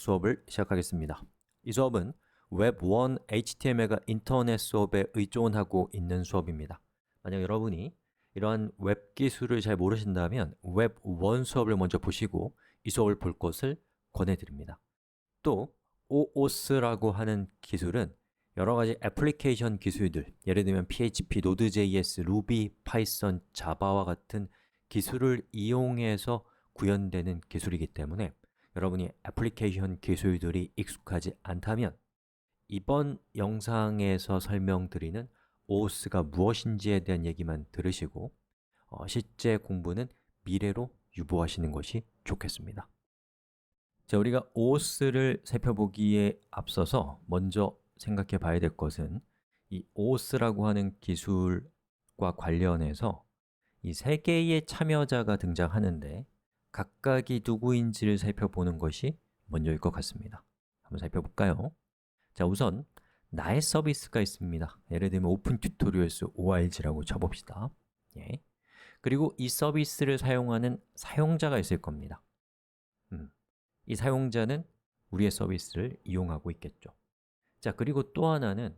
수업을 시작하겠습니다. 이 수업은 웹1 HTML과 인터넷 수업에 의존하고 있는 수업입니다. 만약 여러분이 이러한 웹 기술을 잘 모르신다면 웹1 수업을 먼저 보시고 이 수업을 볼 것을 권해드립니다. 또 OOS라고 하는 기술은 여러 가지 애플리케이션 기술들, 예를 들면 PHP, Node.js, Ruby, Python, Java와 같은 기술을 이용해서 구현되는 기술이기 때문에 여러분이 애플리케이션 기술들이 익숙하지 않다면 이번 영상에서 설명드리는 OOS가 무엇인지에 대한 얘기만 들으시고 실제 공부는 미래로 유보하시는 것이 좋겠습니다. 자, 우리가 OOS를 살펴보기에 앞서서 먼저 생각해 봐야 될 것은 이 OOS라고 하는 기술과 관련해서 이 세 개의 참여자가 등장하는데 각각이 누구인지를 살펴보는 것이 먼저일 것 같습니다. 한번 살펴볼까요? 자, 우선 나의 서비스가 있습니다. 예를 들면 오픈 튜토리얼스 org라고 쳐봅시다. 예. 그리고 이 서비스를 사용하는 사용자가 있을 겁니다. 이 사용자는 우리의 서비스를 이용하고 있겠죠. 자, 그리고 또 하나는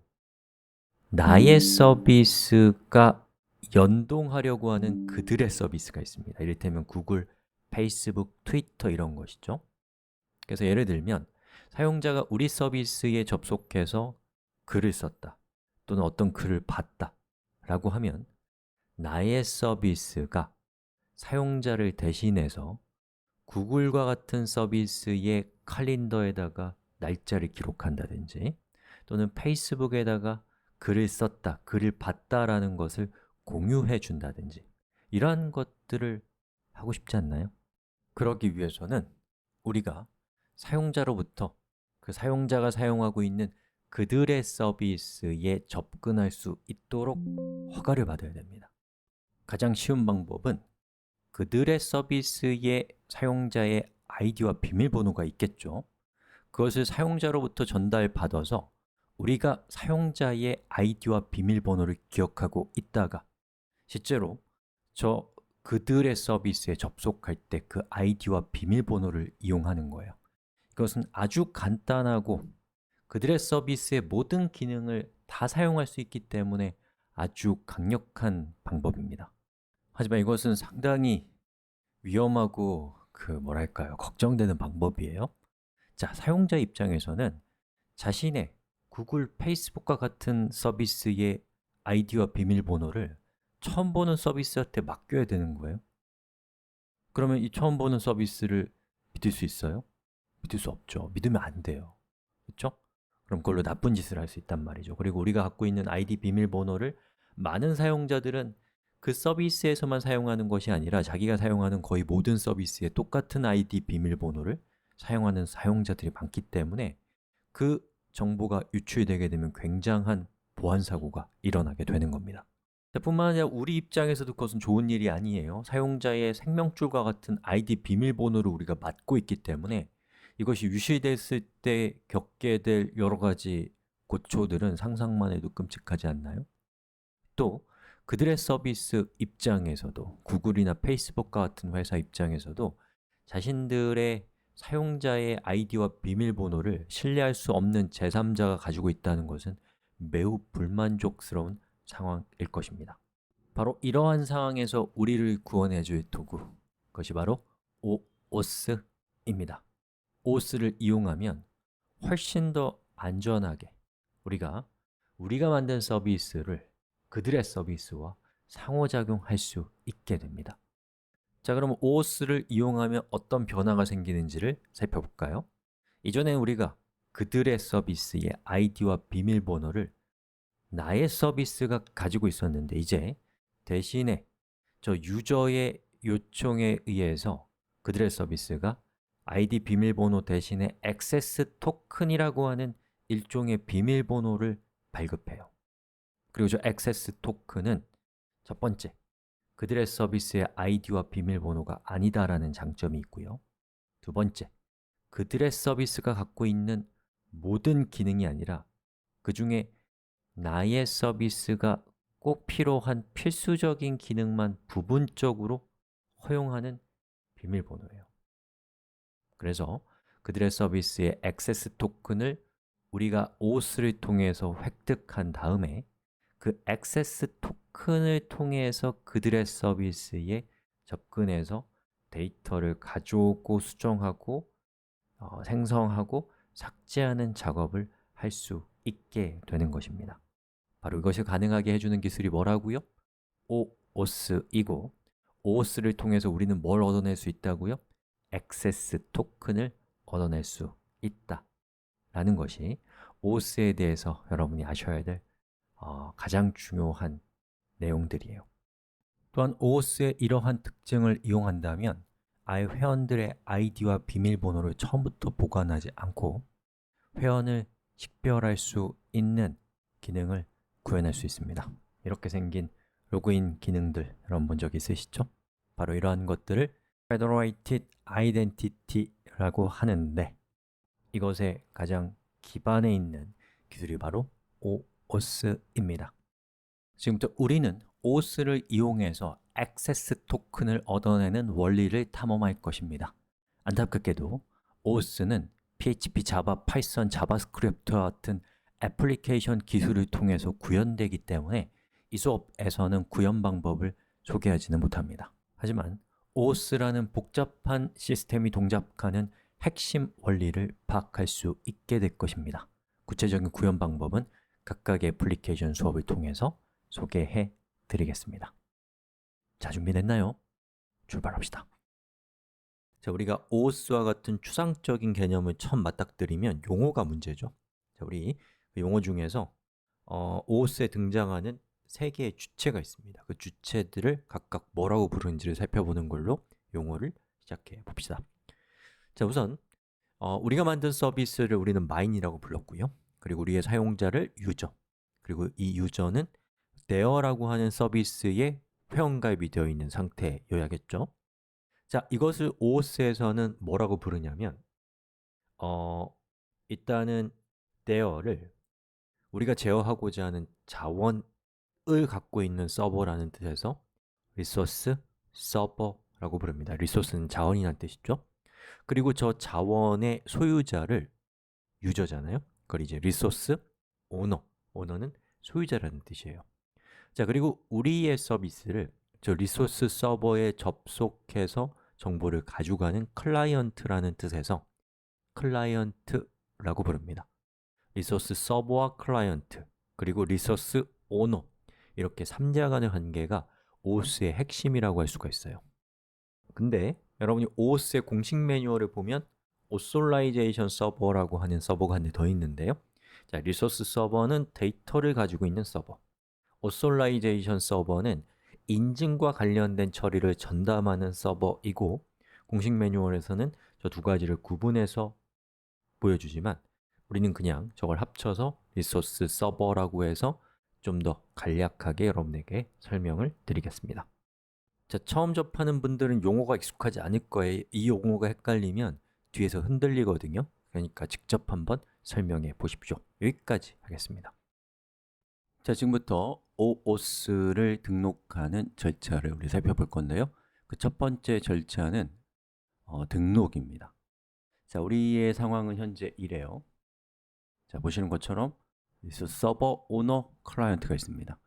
나의 서비스가 연동하려고 하는 그들의 서비스가 있습니다. 이를테면 구글, 페이스북, 트위터 이런 것이죠. 그래서 예를 들면 사용자가 우리 서비스에 접속해서 글을 썼다 또는 어떤 글을 봤다 라고 하면 나의 서비스가 사용자를 대신해서 구글과 같은 서비스의 칼린더에다가 날짜를 기록한다든지 또는 페이스북에다가 글을 썼다, 글을 봤다라는 것을 공유해 준다든지 이러한 것들을 하고 싶지 않나요? 그러기 위해서는 우리가 사용자로부터 그 사용자가 사용하고 있는 그들의 서비스에 접근할 수 있도록 허가를 받아야 됩니다. 가장 쉬운 방법은 그들의 서비스에 사용자의 아이디와 비밀번호가 있겠죠. 그것을 사용자로부터 전달받아서 우리가 사용자의 아이디와 비밀번호를 기억하고 있다가 실제로 그들의 서비스에 접속할 때 그 아이디와 비밀번호를 이용하는 거예요. 이것은 아주 간단하고 그들의 서비스의 모든 기능을 다 사용할 수 있기 때문에 아주 강력한 방법입니다. 하지만 이것은 상당히 위험하고 걱정되는 방법이에요. 자, 사용자 입장에서는 자신의 구글, 페이스북과 같은 서비스의 아이디와 비밀번호를 처음 보는 서비스한테 맡겨야 되는 거예요. 그러면 이 처음 보는 서비스를 믿을 수 있어요? 믿을 수 없죠. 믿으면 안 돼요. 그렇죠? 그럼 그걸로 나쁜 짓을 할 수 있단 말이죠. 그리고 우리가 갖고 있는 아이디 비밀번호를 많은 사용자들은 그 서비스에서만 사용하는 것이 아니라 자기가 사용하는 거의 모든 서비스에 똑같은 아이디 비밀번호를 사용하는 사용자들이 많기 때문에 그 정보가 유출되게 되면 굉장한 보안 사고가 일어나게 되는 겁니다. 뿐만 아니라 우리 입장에서도 그것은 좋은 일이 아니에요. 사용자의 생명줄과 같은 아이디 비밀번호를 우리가 맡고 있기 때문에 이것이 유실됐을 때 겪게 될 여러 가지 고초들은 상상만 해도 끔찍하지 않나요? 또 그들의 서비스 입장에서도 구글이나 페이스북과 같은 회사 입장에서도 자신들의 사용자의 아이디와 비밀번호를 신뢰할 수 없는 제3자가 가지고 있다는 것은 매우 불만족스러운 상황일 것입니다. 바로 이러한 상황에서 우리를 구원해 줄 도구, 그것이 바로 OOS입니다. OOS를 이용하면 훨씬 더 안전하게 우리가 만든 서비스를 그들의 서비스와 상호작용할 수 있게 됩니다. 자, 그럼 OOS를 이용하면 어떤 변화가 생기는지를 살펴볼까요? 이전에 우리가 그들의 서비스의 아이디와 비밀번호를 나의 서비스가 가지고 있었는데 이제 대신에 저 유저의 요청에 의해서 그들의 서비스가 아이디 비밀번호 대신에 액세스 토큰이라고 하는 일종의 비밀번호를 발급해요. 그리고 저 액세스 토큰은 첫 번째, 그들의 서비스의 아이디와 비밀번호가 아니다라는 장점이 있고요. 두 번째, 그들의 서비스가 갖고 있는 모든 기능이 아니라 그 중에 나의 서비스가 꼭 필요한 필수적인 기능만 부분적으로 허용하는 비밀번호예요. 그래서 그들의 서비스의 액세스 토큰을 우리가 OAuth를 통해서 획득한 다음에 그 액세스 토큰을 통해서 그들의 서비스에 접근해서 데이터를 가져오고 수정하고 생성하고 삭제하는 작업을 할 수 있게 되는 것입니다. 바로 이것을 가능하게 해주는 기술이 뭐라고요? OAuth이고 OAuth를 통해서 우리는 뭘 얻어낼 수 있다고요? 액세스 토큰을 얻어낼 수 있다 라는 것이 OAuth에 대해서 여러분이 아셔야 될 가장 중요한 내용들이에요. 또한 OAuth의 이러한 특징을 이용한다면 아예 회원들의 아이디와 비밀번호를 처음부터 보관하지 않고 회원을 식별할 수 있는 기능을 구현할 수 있습니다. 이렇게 생긴 로그인 기능들 여러분 본 적 있으시죠? 바로 이러한 것들을 Federated Identity라고 하는데 이것의 가장 기반에 있는 기술이 바로 OAuth입니다. 지금부터 우리는 OAuth를 이용해서 액세스 토큰을 얻어내는 원리를 탐험할 것입니다. 안타깝게도 OAuth는 PHP, 자바, 파이썬, 자바스크립트와 같은 애플리케이션 기술을 통해서 구현되기 때문에 이 수업에서는 구현 방법을 소개하지는 못합니다. 하지만 OAuth라는 복잡한 시스템이 동작하는 핵심 원리를 파악할 수 있게 될 것입니다. 구체적인 구현 방법은 각각의 애플리케이션 수업을 통해서 소개해 드리겠습니다. 자, 준비됐나요? 출발합시다. 자, 우리가 OAuth와 같은 추상적인 개념을 처음 맞닥뜨리면 용어가 문제죠. 자, 우리 그 용어 중에서 OAuth에 등장하는 세 개의 주체가 있습니다. 그 주체들을 각각 뭐라고 부르는지를 살펴보는 걸로 용어를 시작해 봅시다. 자, 우선 우리가 만든 서비스를 우리는 mine이라고 불렀고요. 그리고 우리의 사용자를 유저, 그리고 이 유저는 there라고 하는 서비스에 회원가입이 되어 있는 상태여야겠죠. 자, 이것을 OAuth에서는 뭐라고 부르냐면 일단은 there를 우리가 제어하고자 하는 자원을 갖고 있는 서버라는 뜻에서 리소스 서버라고 부릅니다. 리소스는 자원이라는 뜻이죠. 그리고 저 자원의 소유자를 유저잖아요. 그걸 이제 리소스 오너는 소유자라는 뜻이에요. 자, 그리고 우리의 서비스를 저 리소스 서버에 접속해서 정보를 가져가는 클라이언트라는 뜻에서 클라이언트라고 부릅니다. 리소스 서버와 클라이언트, 그리고 리소스 오너 이렇게 3자 간의 관계가 OAuth의 핵심이라고 할 수가 있어요. 근데 여러분이 OAuth의 공식 매뉴얼을 보면 Authorization 서버라고 하는 서버가 한 대 더 있는데요. 자, 리소스 서버는 데이터를 가지고 있는 서버, Authorization 서버는 인증과 관련된 처리를 전담하는 서버이고 공식 매뉴얼에서는 저 두 가지를 구분해서 보여주지만 우리는 그냥 저걸 합쳐서 리소스 서버라고 해서 좀 더 간략하게 여러분에게 설명을 드리겠습니다. 자, 처음 접하는 분들은 용어가 익숙하지 않을 거예요. 이 용어가 헷갈리면 뒤에서 흔들리거든요. 그러니까 직접 한번 설명해 보십시오. 여기까지 하겠습니다. 자, 지금부터 OAuth를 등록하는 절차를 우리 살펴볼 건데요. 그 첫 번째 절차는 등록입니다. 자, 우리의 상황은 현재 이래요. 자, 보시는 것처럼 리소스 서버, 오너, 클라이언트가 있습니다.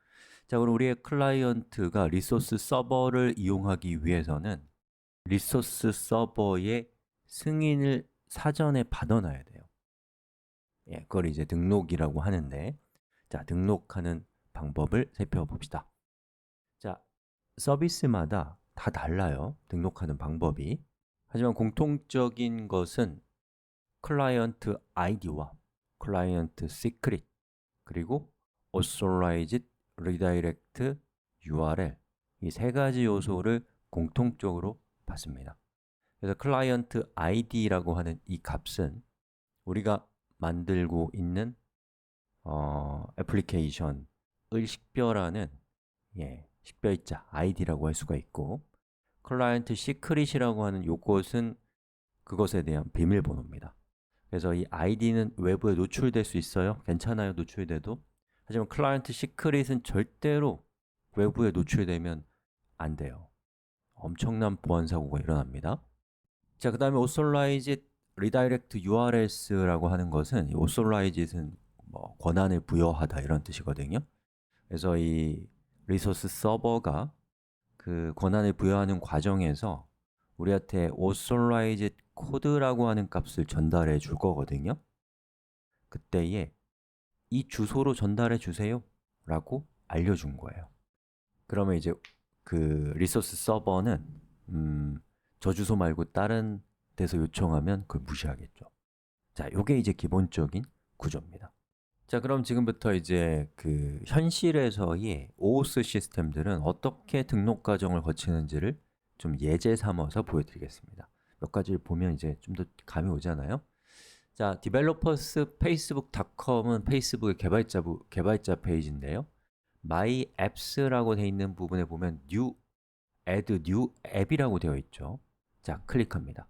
자, 그럼 우리의 클라이언트가 리소스 서버를 이용하기 위해서는 리소스 서버의 승인을 사전에 받아놔야 돼요. 예, 그걸 이제 등록이라고 하는데 자, 등록하는 방법을 살펴봅시다. 자, 서비스마다 다 달라요. 등록하는 방법이. 하지만 공통적인 것은 클라이언트 아이디와 클라이언트 시크릿 그리고 authorized redirect URL 이 세 가지 요소를 공통적으로 받습니다. 그래서 클라이언트 ID라고 하는 이 값은 우리가 만들고 있는 애플리케이션을 식별하는 식별자 ID라고 할 수가 있고 클라이언트 시크릿이라고 하는 요것은 그것에 대한 비밀번호입니다. 그래서 이 ID는 외부에 노출될 수 있어요. 괜찮아요, 노출돼도. 하지만 클라이언트 시크릿은 절대로 외부에 노출되면 안 돼요. 엄청난 보안 사고가 일어납니다. 자, 그 다음에 Authorized redirect URLs라고 하는 것은 이 authorize는 뭐 권한을 부여하다 이런 뜻이거든요. 그래서 이 리소스 서버가 그 권한을 부여하는 과정에서 우리한테 authorize 코드라고 하는 값을 전달해 줄 거거든요. 그때에 이 주소로 전달해 주세요 라고 알려준 거예요. 그러면 이제 그 리소스 서버는 저 주소 말고 다른 데서 요청하면 그걸 무시하겠죠. 자, 요게 이제 기본적인 구조입니다. 자, 그럼 지금부터 이제 그 현실에서의 OOS 시스템들은 어떻게 등록 과정을 거치는지를 좀 예제 삼아서 보여드리겠습니다. 몇 가지를 보면 이제 좀 더 감이 오잖아요. 자, developersfacebook.com은 페이스북의 개발자 페이지인데요. My apps라고 되어 있는 부분에 보면 add new app이라고 되어 있죠. 자, 클릭합니다.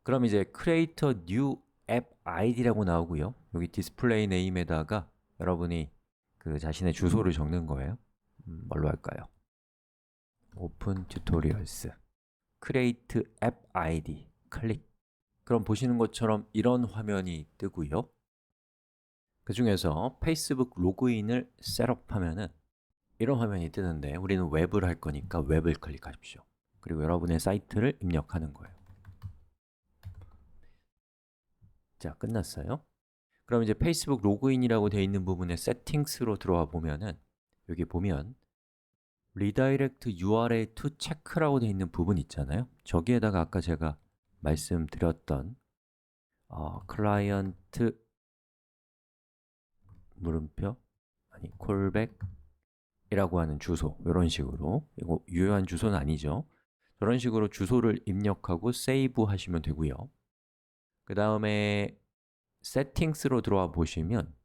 그럼 이제 create a new app id라고 나오고요. 여기 display name에다가 여러분이 그 자신의 주소를 적는 거예요. 뭘로 할까요? open tutorials create app id 클릭. 그럼 보시는 것처럼 이런 화면이 뜨고요. 그 중에서 페이스북 로그인을 셋업하면은 이런 화면이 뜨는데 우리는 웹을 할 거니까 웹을 클릭하십시오. 그리고 여러분의 사이트를 입력하는 거예요. 자, 끝났어요. 그럼 이제 페이스북 로그인이라고 되어 있는 부분에 세팅스로 들어와 보면은 여기 보면 redirect URL to check라고 되어 있는 부분 있잖아요. 저기에다가 아까 제가 말씀드렸던 클라이언트 물음표 아니 콜백이라고 하는 주소, 이런 식으로, 이거 유효한 주소는 아니죠. 저런 식으로 주소를 입력하고 세이브 하시면 되고요. 그 다음에 세팅스로 들어와 보시면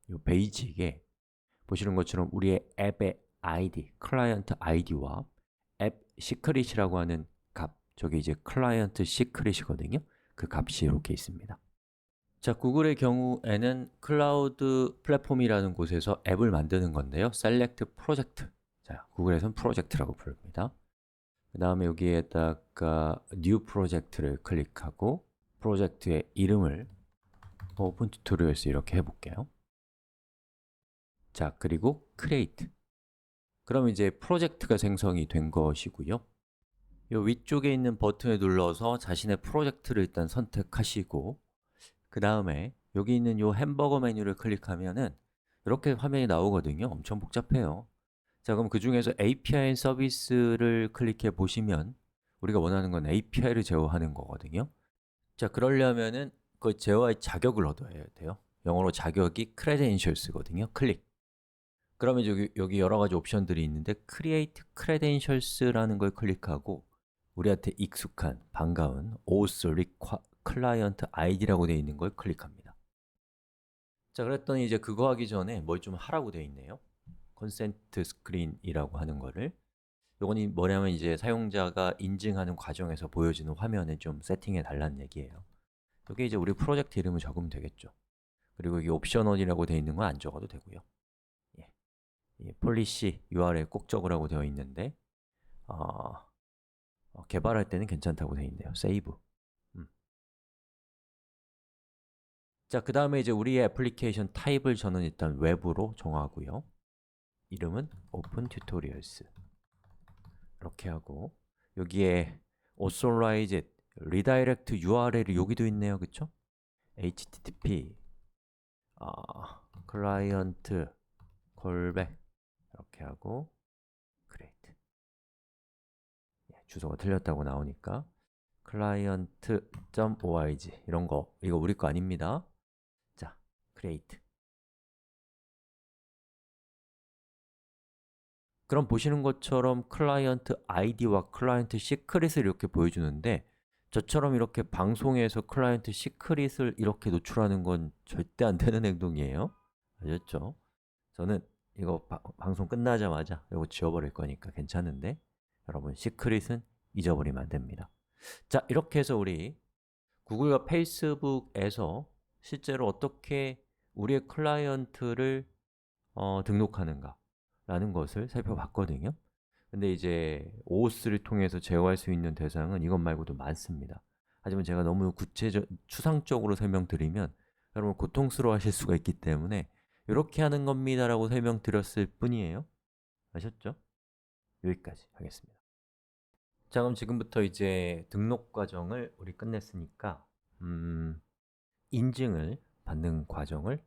이 베이직에 보시는 것처럼 우리의 앱의 ID, 클라이언트 ID와 앱 시크릿이라고 하는 값, 저게 이제 클라이언트 시크릿이거든요. 그 값이 이렇게 있습니다. 자, 구글의 경우에는 클라우드 플랫폼이라는 곳에서 앱을 만드는 건데요. Select Project. 자, 구글에서는 프로젝트라고 부릅니다. 그 다음에 여기에다가 New Project를 클릭하고 프로젝트의 이름을 오픈 튜토리얼스 이렇게 해볼게요. 자, 그리고 Create. 그럼 이제 프로젝트가 생성이 된 것이고요. 이 위쪽에 있는 버튼을 눌러서 자신의 프로젝트를 일단 선택하시고 그 다음에 여기 있는 이 햄버거 메뉴를 클릭하면은 이렇게 화면이 나오거든요. 엄청 복잡해요. 자, 그럼 그 중에서 API 서비스를 클릭해 보시면 우리가 원하는 건 API를 제어하는 거거든요. 자, 그러려면은 그 제어할 자격을 얻어야 돼요. 영어로 자격이 credentials거든요. 클릭. 그러면 여기 여러 가지 옵션들이 있는데 Create Credentials라는 걸 클릭하고 우리한테 익숙한, 반가운 OAuth Client ID라고 되어 있는 걸 클릭합니다. 자, 그랬더니 이제 그거 하기 전에 뭘 좀 하라고 되어 있네요. Consent Screen이라고 하는 거를. 요건 뭐냐면 이제 사용자가 인증하는 과정에서 보여지는 화면을 좀 세팅해 달라는 얘기예요. 여기 이제 우리 프로젝트 이름을 적으면 되겠죠. 그리고 이게 옵셔널이라고 되어 있는 건 안 적어도 되고요. 예, policy URL 꼭 적으라고 되어 있는데 개발할 때는 괜찮다고 되어 있네요. 세이브. 자, 그 다음에 이제 우리의 애플리케이션 타입을 저는 일단 웹으로 정하고요. 이름은 Open Tutorials 이렇게 하고 여기에 Authorized Redirect URL이 여기도 있네요. 그쵸? http 클라이언트 콜백 이렇게 하고 create. 주소가 틀렸다고 나오니까 client.org 이런 거, 이거 우리 거 아닙니다. 자, create. 그럼 보시는 것처럼 클라이언트 ID와 클라이언트 시크릿을 이렇게 보여주는데 저처럼 이렇게 방송에서 클라이언트 시크릿을 이렇게 노출하는 건 절대 안 되는 행동이에요. 아셨죠? 저는 이거 방송 끝나자마자 이거 지워버릴 거니까 괜찮은데 여러분, 시크릿은 잊어버리면 안 됩니다. 자, 이렇게 해서 우리 구글과 페이스북에서 실제로 어떻게 우리의 클라이언트를 등록하는가 라는 것을 살펴봤거든요. 근데 이제 OAuth를 통해서 제어할 수 있는 대상은 이것 말고도 많습니다. 하지만 제가 너무 추상적으로 설명드리면 여러분 고통스러워 하실 수가 있기 때문에 이렇게 하는 겁니다 라고 설명드렸을 뿐이에요. 아셨죠? 여기까지 하겠습니다. 자, 그럼 지금부터 이제 등록 과정을 우리 끝냈으니까 인증을 받는 과정을